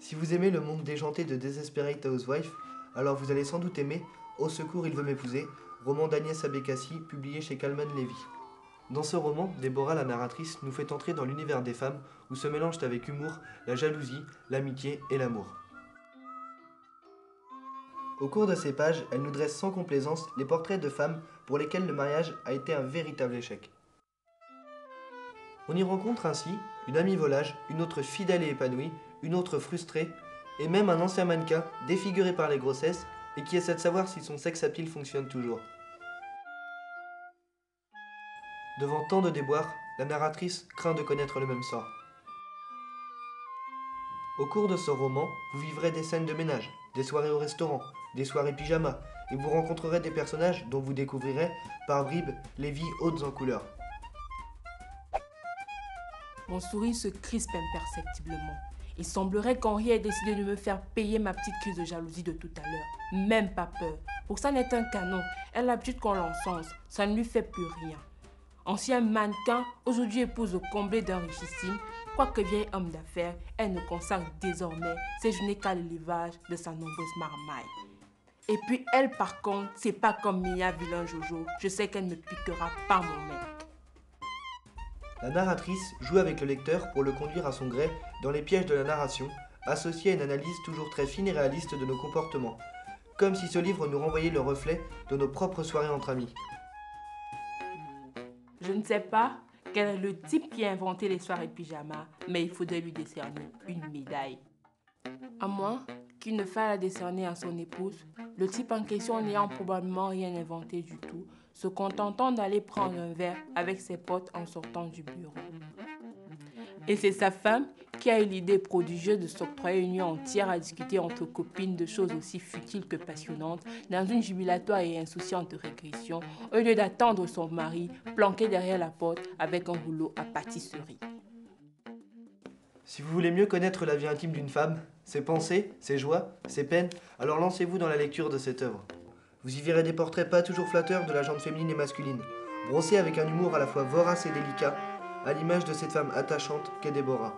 Si vous aimez le monde déjanté de Desperate Housewives, alors vous allez sans doute aimer Au secours, il veut m'épouser, roman d'Agnès Abécassi, publié chez Calman Levy. Dans ce roman, Déborah, la narratrice, nous fait entrer dans l'univers des femmes où se mélangent avec humour la jalousie, l'amitié et l'amour. Au cours de ces pages, elle nous dresse sans complaisance les portraits de femmes pour lesquelles le mariage a été un véritable échec. On y rencontre ainsi une amie volage, une autre fidèle et épanouie, une autre frustrée, et même un ancien mannequin défiguré par les grossesses et qui essaie de savoir si son sex appeal fonctionne toujours. Devant tant de déboires, la narratrice craint de connaître le même sort. Au cours de ce roman, vous vivrez des scènes de ménage, des soirées au restaurant, des soirées pyjama, et vous rencontrerez des personnages dont vous découvrirez, par bribes, les vies hautes en couleurs. Mon sourire se crispe imperceptiblement. Il semblerait qu'Henri ait décidé de me faire payer ma petite crise de jalousie de tout à l'heure. Même pas peur. Pour ça n'est un canon. Elle a l'habitude qu'on l'encense. Ça ne lui fait plus rien. Ancien mannequin, aujourd'hui épouse au comblé d'un richissime. Quoique vieille homme d'affaires, elle ne consacre désormais ses journées qu'à l'élevage de sa nombreuse marmaille. Et puis elle par contre, c'est pas comme Mia vilain Jojo. Je sais qu'elle ne piquera pas mon mec. La narratrice joue avec le lecteur pour le conduire à son gré dans les pièges de la narration, associés à une analyse toujours très fine et réaliste de nos comportements, comme si ce livre nous renvoyait le reflet de nos propres soirées entre amis. Je ne sais pas quel est le type qui a inventé les soirées pyjama, mais il faudrait lui décerner une médaille. À moins qu'il ne faille la décerner à son épouse, le type en question n'ayant probablement rien inventé du tout, se contentant d'aller prendre un verre avec ses potes en sortant du bureau. Et c'est sa femme qui a eu l'idée prodigieuse de s'octroyer une nuit entière à discuter entre copines de choses aussi futiles que passionnantes dans une jubilatoire et insouciante régression, au lieu d'attendre son mari planqué derrière la porte avec un rouleau à pâtisserie. Si vous voulez mieux connaître la vie intime d'une femme, ses pensées, ses joies, ses peines, alors lancez-vous dans la lecture de cette œuvre. Vous y verrez des portraits pas toujours flatteurs de la gente féminine et masculine, brossés avec un humour à la fois vorace et délicat, à l'image de cette femme attachante qu'est Déborah.